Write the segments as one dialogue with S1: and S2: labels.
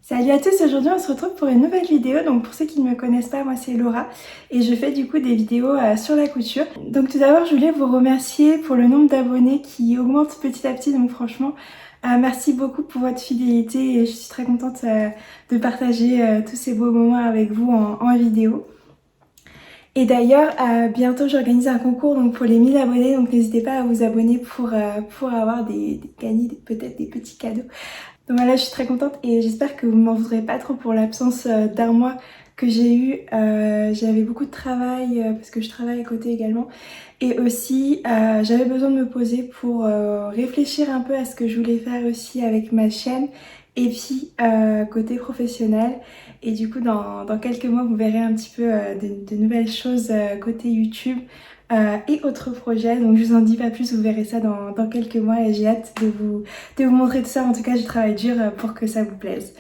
S1: Salut à tous, aujourd'hui on se retrouve pour une nouvelle vidéo. Donc pour ceux qui ne me connaissent pas, moi c'est Laura et je fais du coup des vidéos sur la couture. Donc tout d'abord je voulais vous remercier pour le nombre d'abonnés qui augmente petit à petit, donc franchement merci beaucoup pour votre fidélité et je suis très contente de partager tous ces beaux moments avec vous en vidéo. Et d'ailleurs bientôt j'organise un concours donc pour les 1000 abonnés, donc n'hésitez pas à vous abonner pour avoir gagner peut-être des petits cadeaux. Donc voilà, je suis très contente et j'espère que vous m'en voudrez pas trop pour l'absence d'un mois que j'ai eu. J'avais beaucoup de travail parce que je travaille à côté également. Et aussi, j'avais besoin de me poser pour réfléchir un peu à ce que je voulais faire aussi avec ma chaîne. Et puis, côté professionnel. Et du coup, dans quelques mois, vous verrez un petit peu de nouvelles choses côté YouTube. Et autres projets, donc je vous en dis pas plus, vous verrez ça dans quelques mois et j'ai hâte de vous montrer tout ça. En tout cas je travaille dur pour que ça vous plaise.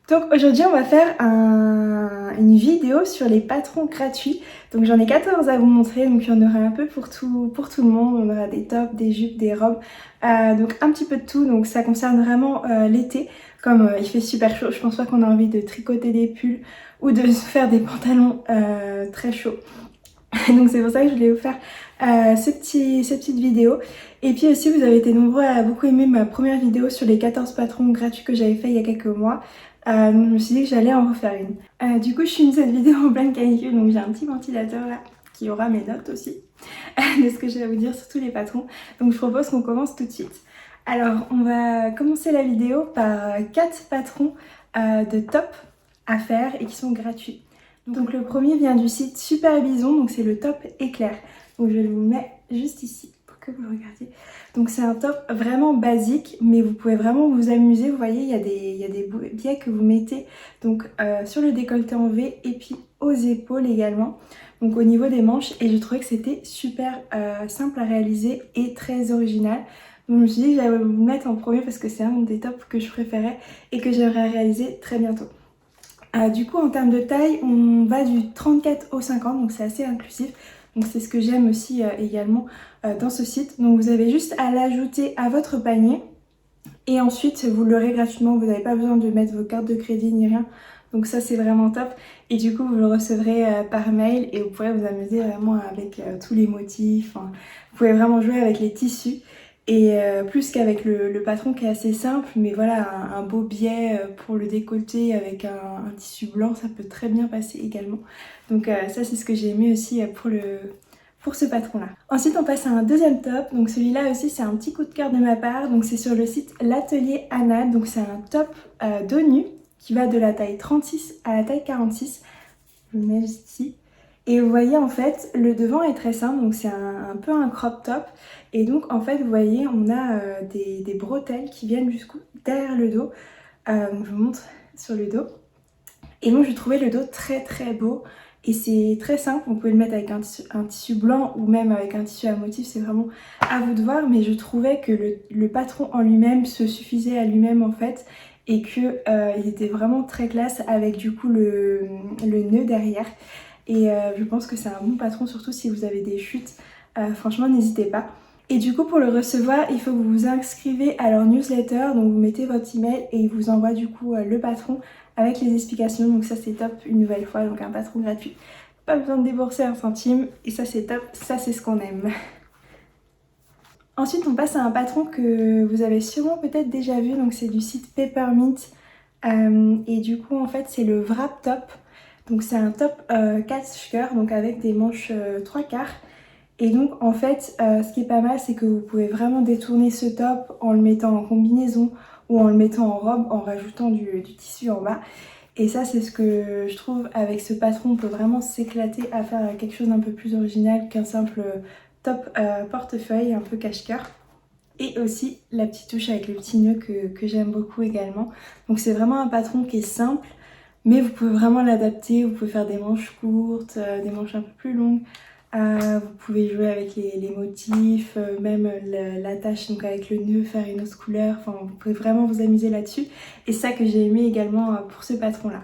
S1: Donc aujourd'hui on va faire une vidéo sur les patrons gratuits. Donc j'en ai 14 à vous montrer, donc il y en aura un peu pour tout le monde. On aura des tops, des jupes, des robes, donc un petit peu de tout. Donc ça concerne vraiment l'été. Comme il fait super chaud, je pense pas qu'on a envie de tricoter des pulls ou de se faire des pantalons très chauds. Donc c'est pour ça que je voulais vous faire cette petite vidéo. Et puis aussi vous avez été nombreux à beaucoup aimer ma première vidéo sur les 14 patrons gratuits que j'avais fait il y a quelques mois. Donc je me suis dit que j'allais en refaire une. Du coup je filme cette vidéo en pleine canicule, donc j'ai un petit ventilateur là qui aura mes notes aussi de ce que j'ai à vous dire sur tous les patrons. Donc je propose qu'on commence tout de suite. Alors on va commencer la vidéo par 4 patrons de top à faire et qui sont gratuits. Donc le premier vient du site Super Bison, donc c'est le top éclair. Donc je vous le mets juste ici pour que vous le regardiez. Donc c'est un top vraiment basique, mais vous pouvez vraiment vous amuser. Vous voyez, il y a des biais que vous mettez donc sur le décolleté en V et puis aux épaules également. Donc au niveau des manches, et je trouvais que c'était super simple à réaliser et très original. Donc je me suis dit que j'allais vous le mettre en premier parce que c'est un des tops que je préférais et que j'aimerais réaliser très bientôt. Du coup en termes de taille on va du 34 au 50, donc c'est assez inclusif, donc c'est ce que j'aime aussi également dans ce site. Donc vous avez juste à l'ajouter à votre panier et ensuite vous l'aurez gratuitement, vous n'avez pas besoin de mettre vos cartes de crédit ni rien, donc ça c'est vraiment top. Et du coup vous le recevrez par mail et vous pourrez vous amuser vraiment avec tous les motifs, enfin, vous pouvez vraiment jouer avec les tissus. Et plus qu'avec le patron qui est assez simple, mais voilà, un beau biais pour le décolleté avec un tissu blanc, ça peut très bien passer également. Donc ça c'est ce que j'ai aimé aussi pour ce patron là. Ensuite on passe à un deuxième top, donc celui-là aussi c'est un petit coup de cœur de ma part, donc c'est sur le site l'Atelier Anna, donc c'est un top dos nu qui va de la taille 36 à la taille 46, je le mets juste ici. Et vous voyez en fait le devant est très simple, donc c'est un peu un crop top. Et donc en fait vous voyez on a des bretelles qui viennent jusqu'au derrière le dos. Donc je vous montre sur le dos. Et donc je trouvais le dos très beau. Et c'est très simple, on peut le mettre avec un tissu blanc ou même avec un tissu à motif, c'est vraiment à vous de voir. Mais je trouvais que le patron en lui-même se suffisait à lui-même en fait. Et qu'il était vraiment très classe avec du coup le nœud derrière. Et je pense que c'est un bon patron, surtout si vous avez des chutes. Franchement, n'hésitez pas. Et du coup, pour le recevoir, il faut que vous vous inscrivez à leur newsletter. Donc, vous mettez votre email et ils vous envoient du coup le patron avec les explications. Donc, ça, c'est top une nouvelle fois. Donc, un patron gratuit. Pas besoin de débourser un centime. Et ça, c'est top. Ça, c'est ce qu'on aime. Ensuite, on passe à un patron que vous avez sûrement peut-être déjà vu. Donc, c'est du site Peppermint. Et du coup, en fait, c'est le wrap top. Donc c'est un top 4 cœurs, donc avec des manches 3 quarts. Et donc en fait ce qui est pas mal c'est que vous pouvez vraiment détourner ce top en le mettant en combinaison ou en le mettant en robe en rajoutant du tissu en bas. Et ça c'est ce que je trouve avec ce patron, on peut vraiment s'éclater à faire quelque chose d'un peu plus original qu'un simple top portefeuille un peu cache-cœur. Et aussi la petite touche avec le petit nœud que j'aime beaucoup également. Donc c'est vraiment un patron qui est simple. Mais vous pouvez vraiment l'adapter, vous pouvez faire des manches courtes, des manches un peu plus longues. Vous pouvez jouer avec les motifs, même l'attache donc avec le nœud, faire une autre couleur. Enfin, vous pouvez vraiment vous amuser là-dessus. Et ça que j'ai aimé également pour ce patron-là.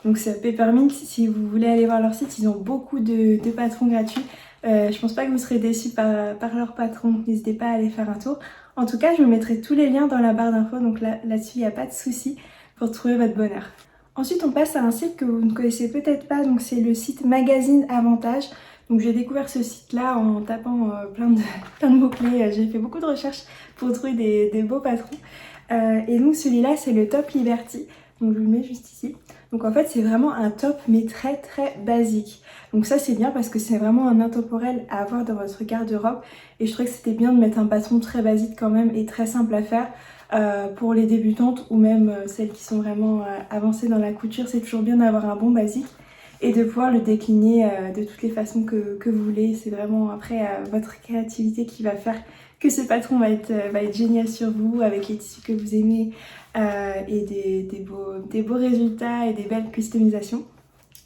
S1: Donc c'est Peppermint, si vous voulez aller voir leur site, ils ont beaucoup de patrons gratuits. Je pense pas que vous serez déçus par leur patron, n'hésitez pas à aller faire un tour. En tout cas, je vous mettrai tous les liens dans la barre d'infos, donc là-dessus, il n'y a pas de souci. pour trouver votre bonheur. Ensuite on passe à un site que vous ne connaissez peut-être pas, donc c'est le site Magazine Avantage. Donc j'ai découvert ce site là en tapant plein de mots-clés, j'ai fait beaucoup de recherches pour trouver des beaux patrons. Et donc celui-là c'est le Top Liberty, donc je vous le mets juste ici. Donc en fait c'est vraiment un top mais très basique. Donc ça c'est bien parce que c'est vraiment un intemporel à avoir dans votre garde-robe. Et je trouvais que c'était bien de mettre un patron très basique quand même et très simple à faire. Pour les débutantes ou même celles qui sont vraiment avancées dans la couture, c'est toujours bien d'avoir un bon basique et de pouvoir le décliner de toutes les façons que vous voulez. C'est vraiment après votre créativité qui va faire que ce patron va être génial sur vous avec les tissus que vous aimez et des beaux résultats et des belles customisations.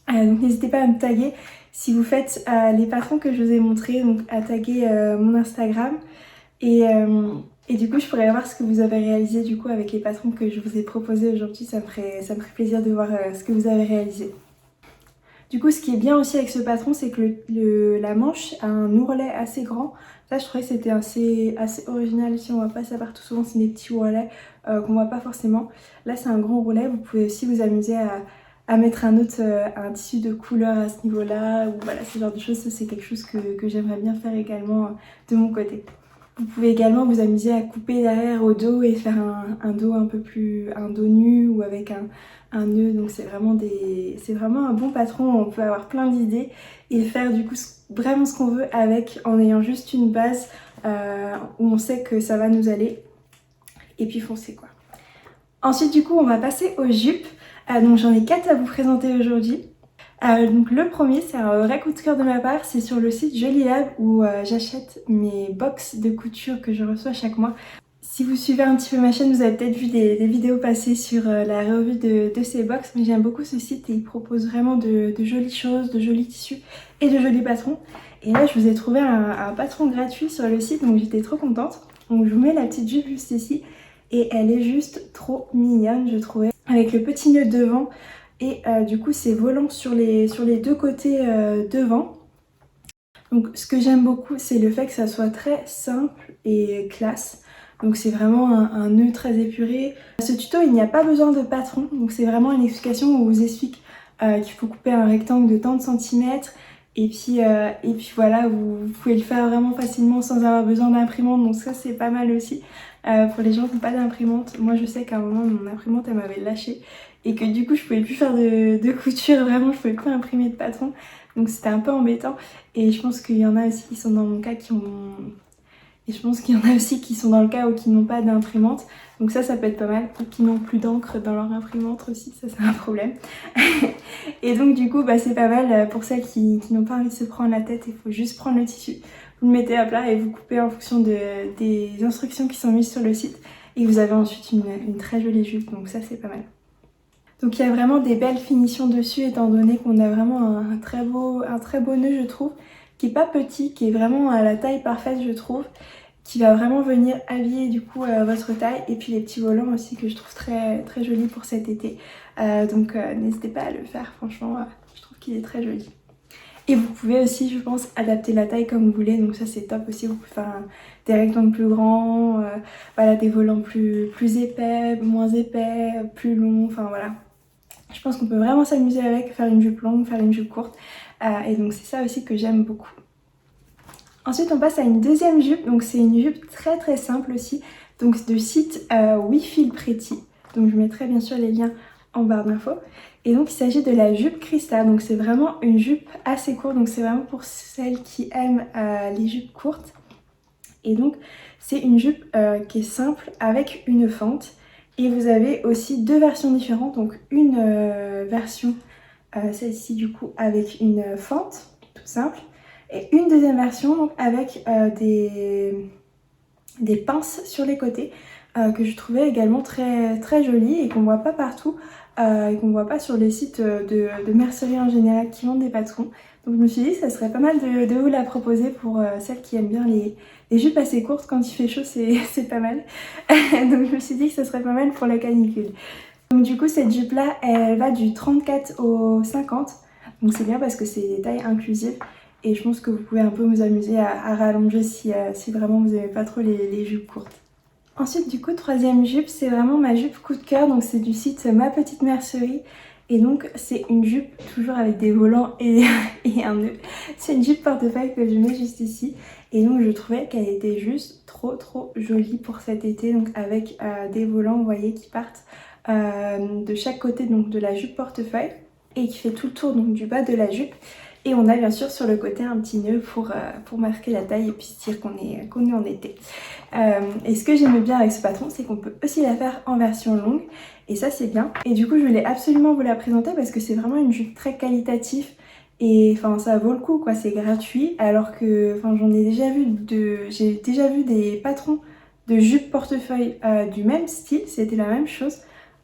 S1: Donc n'hésitez pas à me taguer si vous faites les patrons que je vous ai montrés, donc à taguer mon Instagram et du coup je pourrais voir ce que vous avez réalisé du coup avec les patrons que je vous ai proposés aujourd'hui. Ça me ferait plaisir de voir ce que vous avez réalisé. Du coup ce qui est bien aussi avec ce patron c'est que la manche a un ourlet assez grand. Ça je trouvais que c'était assez original aussi, on voit pas ça partout, souvent c'est des petits ourlets qu'on voit pas forcément. Là c'est un grand ourlet, vous pouvez aussi vous amuser à mettre un tissu de couleur à ce niveau là, ou voilà ce genre de choses. Ça c'est quelque chose que j'aimerais bien faire également de mon côté. Vous pouvez également vous amuser à couper derrière au dos et faire un dos un dos nu ou avec un nœud. Donc c'est vraiment un bon patron, on peut avoir plein d'idées et faire du coup vraiment ce qu'on veut avec, en ayant juste une base où on sait que ça va nous aller et puis foncer quoi. Ensuite du coup on va passer aux jupes. Donc j'en ai 4 à vous présenter aujourd'hui. Donc le premier c'est un vrai coup de cœur de ma part, c'est sur le site Jolie Lab où j'achète mes box de couture que je reçois chaque mois. Si vous suivez un petit peu ma chaîne, vous avez peut-être vu des vidéos passer sur la revue de ces box, mais j'aime beaucoup ce site et il propose vraiment de jolies choses, de jolis tissus et de jolis patrons. Et là je vous ai trouvé un patron gratuit sur le site, donc j'étais trop contente. Donc je vous mets la petite jupe juste ici et elle est juste trop mignonne je trouvais, avec le petit nœud devant. Et du coup c'est volant sur les deux côtés devant. Donc ce que j'aime beaucoup c'est le fait que ça soit très simple et classe. Donc c'est vraiment un nœud très épuré. Ce tuto il n'y a pas besoin de patron, donc c'est vraiment une explication où on vous explique qu'il faut couper un rectangle de tant de centimètres. Et puis voilà, vous pouvez le faire vraiment facilement sans avoir besoin d'imprimante, donc ça c'est pas mal aussi. Pour les gens qui n'ont pas d'imprimante, moi je sais qu'à un moment mon imprimante elle m'avait lâché et que du coup je pouvais plus faire de couture, vraiment je pouvais plus imprimer de patron, donc c'était un peu embêtant. Et je pense qu'il y en a aussi qui sont dans mon cas et je pense qu'il y en a aussi qui sont dans le cas où qui n'ont pas d'imprimante, donc ça peut être pas mal, ou qui n'ont plus d'encre dans leur imprimante aussi, ça c'est un problème. Et donc du coup c'est pas mal pour celles qui n'ont pas envie de se prendre la tête. Il faut juste prendre le tissu, vous le mettez à plat et vous coupez en fonction des instructions qui sont mises sur le site et vous avez ensuite une très jolie jupe, donc ça c'est pas mal. Donc il y a vraiment des belles finitions dessus étant donné qu'on a vraiment un très beau nœud je trouve, qui est pas petit, qui est vraiment à la taille parfaite je trouve, qui va vraiment venir habiller du coup votre taille, et puis les petits volants aussi que je trouve très jolis pour cet été. Donc n'hésitez pas à le faire, franchement je trouve qu'il est très joli. Et vous pouvez aussi je pense adapter la taille comme vous voulez, donc ça c'est top aussi. Vous pouvez faire des rectangles plus grands, voilà, des volants plus épais, moins épais, plus longs, enfin voilà. Je pense qu'on peut vraiment s'amuser avec, faire une jupe longue, faire une jupe courte, et donc c'est ça aussi que j'aime beaucoup. Ensuite on passe à une deuxième jupe, donc c'est une jupe très simple aussi, donc de site We Feel Pretty, donc je mettrai bien sûr les liens en barre d'infos. Et donc il s'agit de la jupe Krista, donc c'est vraiment une jupe assez courte, donc c'est vraiment pour celles qui aiment les jupes courtes. Et donc c'est une jupe qui est simple avec une fente. Et vous avez aussi deux versions différentes, donc une version, celle-ci du coup avec une fente, tout simple, et une deuxième version donc, avec des pinces sur les côtés, que je trouvais également très jolies et qu'on voit pas partout, et qu'on voit pas sur les sites de mercerie en général qui vendent des patrons. Donc je me suis dit que ça serait pas mal de vous la proposer pour celles qui aiment bien les jupes assez courtes. Quand il fait chaud c'est pas mal. Donc je me suis dit que ça serait pas mal pour la canicule. Donc du coup cette jupe là elle va du 34 au 50. Donc c'est bien parce que c'est des tailles inclusives. Et je pense que vous pouvez un peu vous amuser à rallonger si vraiment vous n'aimez pas trop les jupes courtes. Ensuite du coup troisième jupe, c'est vraiment ma jupe coup de cœur, donc c'est du site Ma Petite Mercerie. Et donc c'est une jupe toujours avec des volants et, et un nœud. C'est une jupe portefeuille que je mets juste ici. Et donc je trouvais qu'elle était juste trop jolie pour cet été. Donc avec des volants, vous voyez, qui partent de chaque côté donc de la jupe portefeuille. Et qui fait tout le tour donc du bas de la jupe. Et on a bien sûr sur le côté un petit nœud pour marquer la taille et puis se dire qu'on est en été. Et ce que j'aime bien avec ce patron, c'est qu'on peut aussi la faire en version longue. Et ça c'est bien. Et du coup je voulais absolument vous la présenter parce que c'est vraiment une jupe très qualitative. Et enfin ça vaut le coup quoi, c'est gratuit. Alors que j'ai déjà vu des patrons de jupes portefeuille du même style. C'était la même chose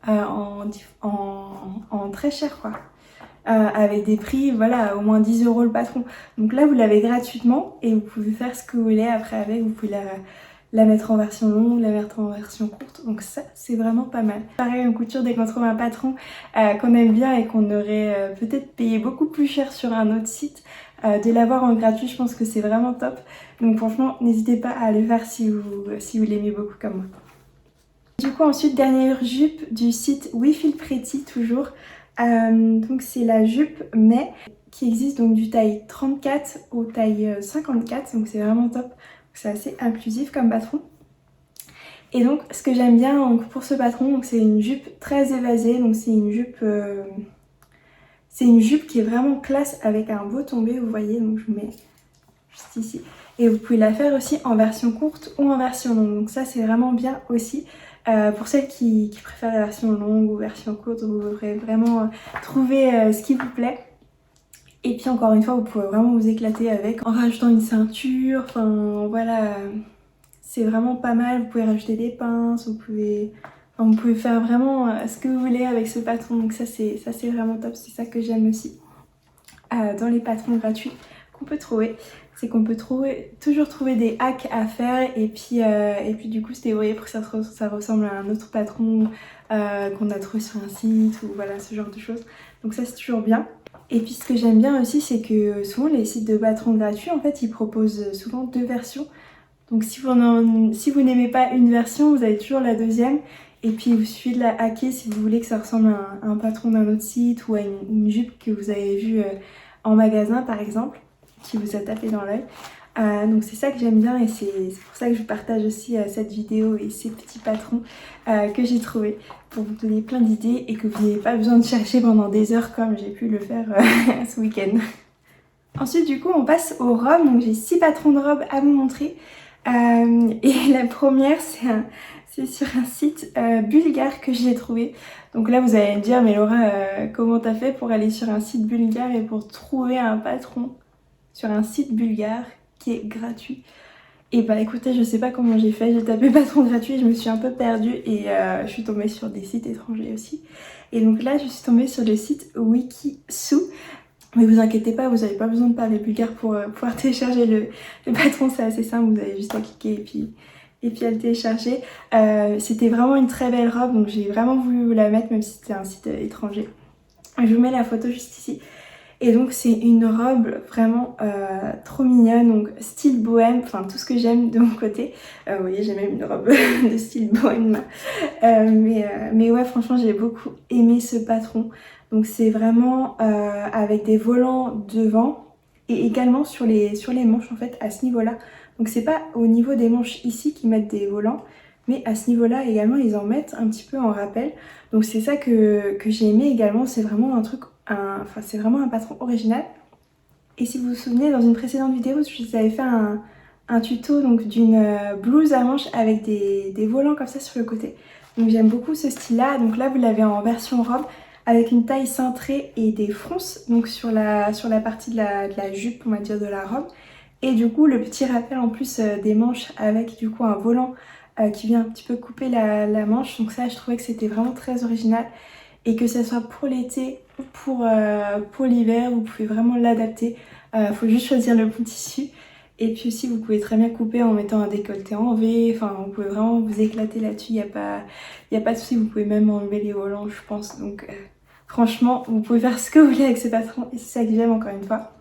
S1: en très cher quoi. Avec des prix, voilà, au moins 10 € le patron. Donc là, vous l'avez gratuitement et vous pouvez faire ce que vous voulez après avec. Vous pouvez la mettre en version longue, la mettre en version courte. Donc ça, c'est vraiment pas mal. Pareil, en couture, dès qu'on trouve un patron qu'on aime bien et qu'on aurait peut-être payé beaucoup plus cher sur un autre site, de l'avoir en gratuit, je pense que c'est vraiment top. Donc franchement, n'hésitez pas à le faire si vous l'aimez beaucoup comme moi. Du coup, ensuite, dernière jupe du site We Feel Pretty, toujours. Donc c'est la jupe mais qui existe donc du taille 34 au taille 54, donc c'est vraiment top, c'est assez inclusif comme patron. Et donc ce que j'aime bien pour ce patron, c'est une jupe très évasée, donc c'est une jupe qui est vraiment classe avec un beau tombé, vous voyez, donc je vous mets juste ici. Et vous pouvez la faire aussi en version courte ou en version longue, donc ça c'est vraiment bien aussi. Pour celles qui préfèrent la version longue ou version courte, vous devrez vraiment trouver ce qui vous plaît. Et puis encore une fois, vous pouvez vraiment vous éclater avec en rajoutant une ceinture, enfin voilà, c'est vraiment pas mal. Vous pouvez rajouter des pinces, vous pouvez faire vraiment ce que vous voulez avec ce patron. Donc ça c'est vraiment top, c'est ça que j'aime aussi dans les patrons gratuits qu'on peut trouver. C'est qu'on peut toujours trouver des hacks à faire et puis du coup c'était, vous voyez, pour que ça ressemble à un autre patron qu'on a trouvé sur un site ou voilà, ce genre de choses. Donc ça c'est toujours bien. Et puis ce que j'aime bien aussi, c'est que souvent les sites de patrons gratuits, en fait, ils proposent souvent deux versions. Donc si vous n'aimez pas une version, vous avez toujours la deuxième. Et puis il vous suffit de la hacker si vous voulez que ça ressemble à un patron d'un autre site ou à une jupe que vous avez vue en magasin par exemple, qui vous a tapé dans l'œil. Donc c'est ça que j'aime bien et c'est pour ça que je partage aussi cette vidéo et ces petits patrons que j'ai trouvés pour vous donner plein d'idées et que vous n'ayez pas besoin de chercher pendant des heures comme j'ai pu le faire ce week-end. Ensuite du coup on passe aux robes, donc j'ai 6 patrons de robes à vous montrer. Et la première c'est sur un site bulgare que j'ai trouvé. Donc là vous allez me dire mais Laura comment t'as fait pour aller sur un site bulgare et pour trouver un patron sur un site bulgare qui est gratuit? Et bah écoutez, je sais pas comment j'ai fait, j'ai tapé patron gratuit, je me suis un peu perdue et je suis tombée sur des sites étrangers aussi. Et donc là je suis tombée sur le site Wikisou. Mais vous inquiétez pas, vous n'avez pas besoin de parler bulgare pour pouvoir télécharger le patron, c'est assez simple, vous avez juste à cliquer et puis à le télécharger. C'était vraiment une très belle robe, donc j'ai vraiment voulu vous la mettre même si c'était un site étranger. Je vous mets la photo juste ici. Et donc c'est une robe vraiment trop mignonne, donc style bohème, enfin tout ce que j'aime de mon côté. Vous voyez, j'ai même une robe de style bohème. Mais ouais, franchement j'ai beaucoup aimé ce patron. Donc c'est vraiment avec des volants devant et également sur les manches en fait à ce niveau-là. Donc c'est pas au niveau des manches ici qu'ils mettent des volants, mais à ce niveau-là également ils en mettent un petit peu en rappel. Donc c'est ça que j'ai aimé également, c'est vraiment un truc, c'est vraiment un patron original. Et si vous vous souvenez, dans une précédente vidéo, je vous avais fait un tuto donc d'une blouse à manches avec des volants comme ça sur le côté. Donc j'aime beaucoup ce style-là. Donc là vous l'avez en version robe avec une taille cintrée et des fronces donc sur la partie de la jupe, on va dire, de la robe. Et du coup le petit rappel en plus des manches avec du coup un volant qui vient un petit peu couper la manche. Donc ça je trouvais que c'était vraiment très original. Et que ce soit pour l'été ou pour l'hiver, vous pouvez vraiment l'adapter. Faut juste choisir le bon tissu. Et puis aussi vous pouvez très bien couper en mettant un décolleté en V. Enfin vous pouvez vraiment vous éclater là-dessus. Y a pas de souci, vous pouvez même enlever les volants je pense. Donc franchement vous pouvez faire ce que vous voulez avec ce patron. Et c'est ça que j'aime encore une fois.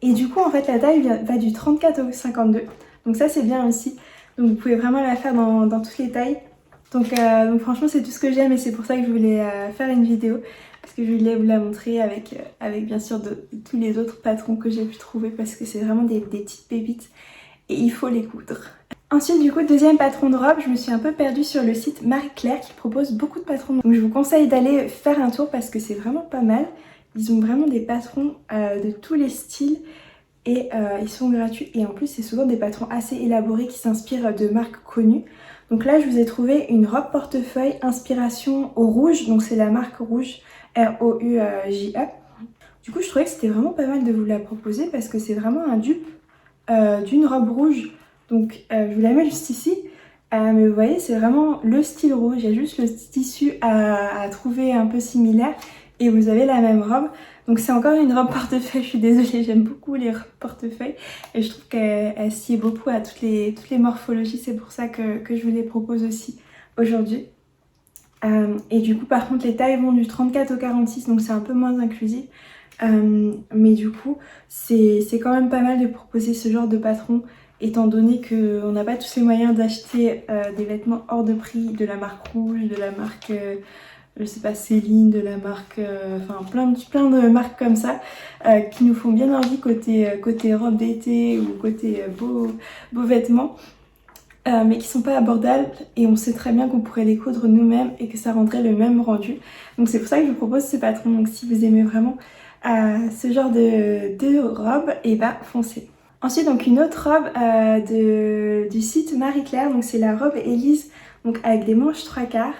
S1: Et du coup en fait la taille va du 34 au 52. Donc ça c'est bien aussi. Donc vous pouvez vraiment la faire dans toutes les tailles. Donc franchement c'est tout ce que j'aime et c'est pour ça que je voulais faire une vidéo. Parce que je voulais vous la montrer avec bien sûr de tous les autres patrons que j'ai pu trouver. Parce que c'est vraiment des petites pépites et il faut les coudre. Ensuite du coup deuxième patron de robe, je me suis un peu perdue sur le site Marie Claire qui propose beaucoup de patrons. Donc je vous conseille d'aller faire un tour parce que c'est vraiment pas mal. Ils ont vraiment des patrons de tous les styles et ils sont gratuits. Et en plus c'est souvent des patrons assez élaborés qui s'inspirent de marques connues. Donc là je vous ai trouvé une robe portefeuille inspiration au rouge. Donc c'est la marque Rouge, R-O-U-J-E. Du coup je trouvais que c'était vraiment pas mal de vous la proposer parce que c'est vraiment un dupe d'une robe rouge. Donc je vous la mets juste ici. Mais vous voyez c'est vraiment le style rouge. Il y a juste le tissu à trouver un peu similaire. Et vous avez la même robe. Donc c'est encore une robe portefeuille, je suis désolée, j'aime beaucoup les robes portefeuilles. Et je trouve qu'elle sied beaucoup à toutes les morphologies, c'est pour ça que je vous les propose aussi aujourd'hui. Et du coup par contre les tailles vont du 34 au 46, donc c'est un peu moins inclusif. Mais du coup c'est quand même pas mal de proposer ce genre de patron, étant donné qu'on n'a pas tous les moyens d'acheter des vêtements hors de prix de la marque Rouge, de la marque... je sais pas, Céline, de la marque, enfin plein de marques comme ça qui nous font bien envie côté robe d'été ou côté beaux vêtements, mais qui sont pas abordables et on sait très bien qu'on pourrait les coudre nous-mêmes et que ça rendrait le même rendu. Donc c'est pour ça que je vous propose ce patron. Donc si vous aimez vraiment ce genre de robe, et bah foncez. Ensuite donc une autre robe du site Marie Claire, donc c'est la robe Élise, donc avec des manches 3/4.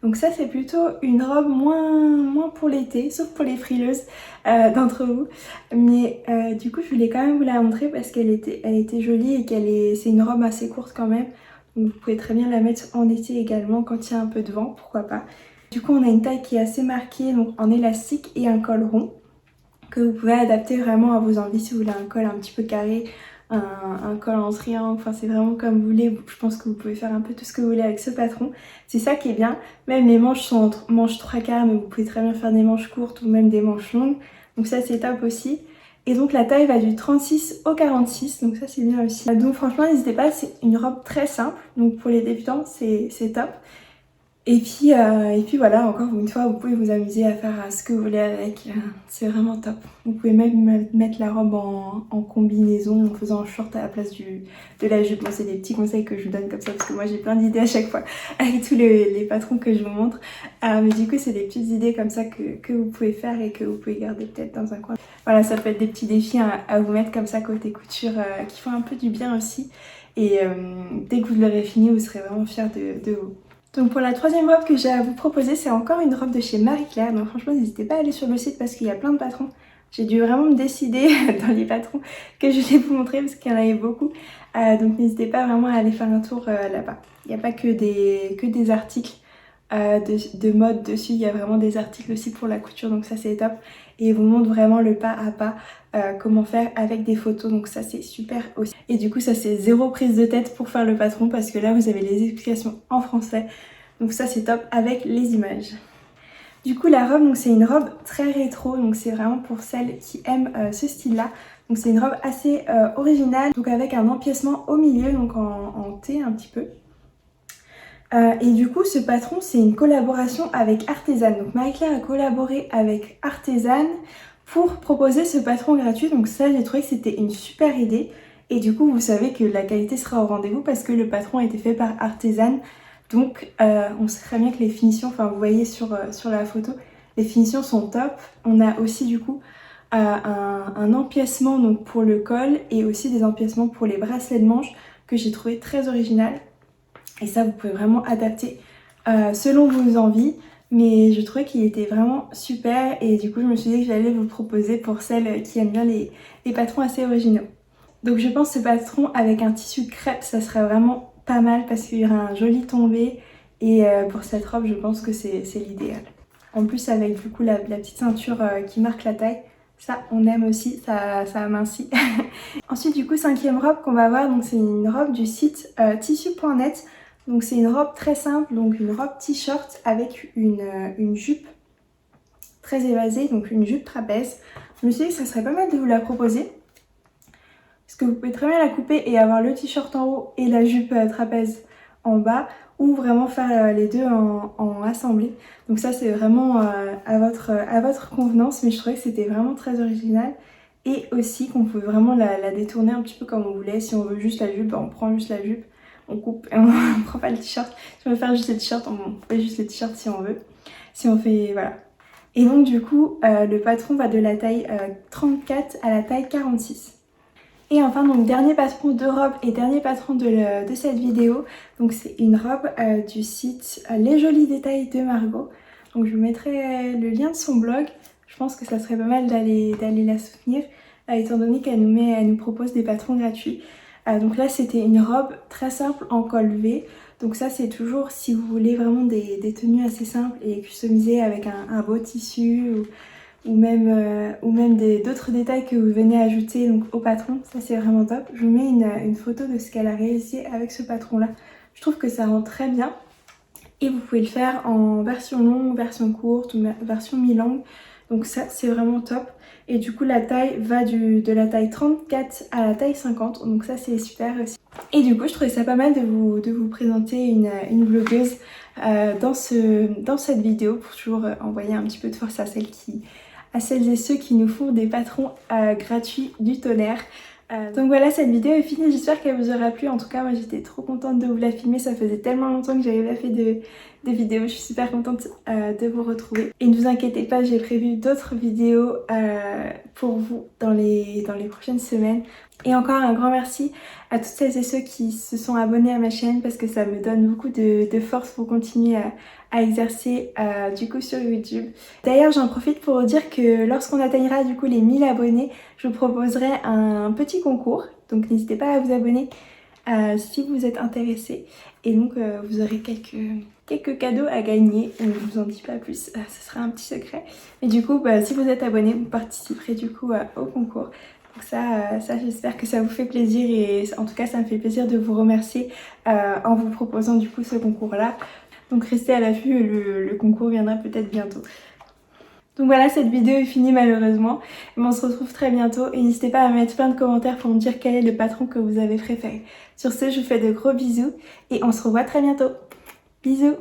S1: Donc ça c'est plutôt une robe moins pour l'été, sauf pour les frileuses d'entre vous. Mais du coup je voulais quand même vous la montrer parce qu'elle était jolie et c'est une robe assez courte quand même. Donc vous pouvez très bien la mettre en été également quand il y a un peu de vent, pourquoi pas. Du coup on a une taille qui est assez marquée, donc en élastique et un col rond que vous pouvez adapter vraiment à vos envies. Si vous voulez un col un petit peu carré, un col en triangle, enfin c'est vraiment comme vous voulez. Je pense que vous pouvez faire un peu tout ce que vous voulez avec ce patron. C'est ça qui est bien. Même les manches sont en manches 3/4, mais vous pouvez très bien faire des manches courtes ou même des manches longues. Donc ça c'est top aussi. Et donc la taille va du 36 au 46, donc ça c'est bien aussi. Donc franchement n'hésitez pas, c'est une robe très simple. Donc pour les débutants c'est top. Et puis voilà, encore une fois, vous pouvez vous amuser à faire ce que vous voulez avec, c'est vraiment top. Vous pouvez même mettre la robe en combinaison en faisant un short à la place de la jupe. Bon, c'est des petits conseils que je vous donne comme ça parce que moi j'ai plein d'idées à chaque fois avec tous les patrons que je vous montre. Mais du coup, c'est des petites idées comme ça que vous pouvez faire et que vous pouvez garder peut-être dans un coin. Voilà, ça peut être des petits défis à vous mettre comme ça côté couture qui font un peu du bien aussi. Et dès que vous l'aurez fini, vous serez vraiment fiers de vous. Donc pour la troisième robe que j'ai à vous proposer, c'est encore une robe de chez Marie Claire. Donc franchement n'hésitez pas à aller sur le site parce qu'il y a plein de patrons. J'ai dû vraiment me décider dans les patrons que je vais vous montrer parce qu'il y en avait beaucoup. Donc n'hésitez pas vraiment à aller faire un tour là-bas. Il n'y a pas que des articles de mode dessus, il y a vraiment des articles aussi pour la couture, donc ça c'est top. Et ils vous montrent vraiment le pas à pas comment faire avec des photos, donc ça c'est super aussi. Et du coup ça c'est zéro prise de tête pour faire le patron parce que là vous avez les explications en français, donc ça c'est top avec les images. Du coup la robe, donc c'est une robe très rétro, donc c'est vraiment pour celles qui aiment ce style là. Donc c'est une robe assez originale, donc avec un empiècement au milieu, donc en T un petit peu. Et du coup ce patron c'est une collaboration avec Artezane. Donc Marie Claire a collaboré avec Artezane pour proposer ce patron gratuit. Donc ça j'ai trouvé que c'était une super idée. Et du coup vous savez que la qualité sera au rendez-vous parce que le patron a été fait par Artezane. Donc on sait très bien que les finitions, enfin vous voyez sur la photo, les finitions sont top. On a aussi du coup un empiècement donc pour le col et aussi des empiècements pour les bracelets de manche que j'ai trouvé très original. Et ça, vous pouvez vraiment adapter selon vos envies. Mais je trouvais qu'il était vraiment super. Et du coup, je me suis dit que j'allais vous le proposer pour celles qui aiment bien les patrons assez originaux. Donc je pense que ce patron avec un tissu de crêpe, ça serait vraiment pas mal parce qu'il y aura un joli tombé. Et pour cette robe, je pense que c'est l'idéal. En plus, avec du coup la petite ceinture qui marque la taille. Ça, on aime aussi, ça amincit. Ensuite, du coup, cinquième robe qu'on va voir, donc c'est une robe du site tissu.net. Donc c'est une robe très simple, donc une robe t-shirt avec une jupe très évasée, donc une jupe trapèze. Je me suis dit que ça serait pas mal de vous la proposer. Parce que vous pouvez très bien la couper et avoir le t-shirt en haut et la jupe trapèze en bas, ou vraiment faire les deux en assemblée. Donc ça c'est vraiment à votre convenance, mais je trouvais que c'était vraiment très original. Et aussi qu'on pouvait vraiment la détourner un petit peu comme on voulait. Si on veut juste la jupe, on prend juste la jupe, on coupe et on prend pas le t-shirt. Si on veut faire juste le t-shirt, on fait juste le t-shirt si on veut. Si on fait, voilà. Et donc du coup, le patron va de la taille 34 à la taille 46. Et enfin, donc dernier patron de robe et dernier patron de cette vidéo. Donc c'est une robe du site Les Jolis Détails de Margot. Donc je vous mettrai le lien de son blog. Je pense que ça serait pas mal d'aller la soutenir, étant donné qu'elle nous propose des patrons gratuits. Donc là c'était une robe très simple en col V. Donc ça c'est toujours si vous voulez vraiment des tenues assez simples et customisées avec un beau tissu ou même d'autres détails que vous venez ajouter donc, au patron. Ça c'est vraiment top. Je vous mets une photo de ce qu'elle a réalisé avec ce patron là. Je trouve que ça rend très bien. Et vous pouvez le faire en version longue, version courte, version mi-longue. Donc ça c'est vraiment top. Et du coup la taille va de la taille 34 à la taille 50. Donc ça c'est super aussi. Et du coup je trouvais ça pas mal de vous présenter une blogueuse dans cette vidéo pour toujours envoyer un petit peu de force à celles et ceux qui nous font des patrons gratuits du tonnerre. Donc voilà, cette vidéo est finie, j'espère qu'elle vous aura plu. En tout cas moi j'étais trop contente de vous la filmer, ça faisait tellement longtemps que j'avais pas fait de vidéos, je suis super contente de vous retrouver. Et ne vous inquiétez pas, j'ai prévu d'autres vidéos pour vous dans les prochaines semaines. Et encore un grand merci à toutes celles et ceux qui se sont abonnés à ma chaîne parce que ça me donne beaucoup de force pour continuer à exercer du coup sur YouTube. D'ailleurs j'en profite pour vous dire que lorsqu'on atteignra du coup les 1000 abonnés, je vous proposerai un petit concours. Donc n'hésitez pas à vous abonner si vous êtes intéressés. Et donc vous aurez quelques cadeaux à gagner. Je vous en dis pas plus, ce sera un petit secret. Mais du coup si vous êtes abonné, vous participerez du coup au concours. Donc ça j'espère que ça vous fait plaisir et en tout cas ça me fait plaisir de vous remercier en vous proposant du coup ce concours là. Donc restez à l'affût, le concours viendra peut-être bientôt. Donc voilà, cette vidéo est finie malheureusement, mais on se retrouve très bientôt et n'hésitez pas à mettre plein de commentaires pour me dire quel est le patron que vous avez préféré. Sur ce, je vous fais de gros bisous et on se revoit très bientôt. Bisous!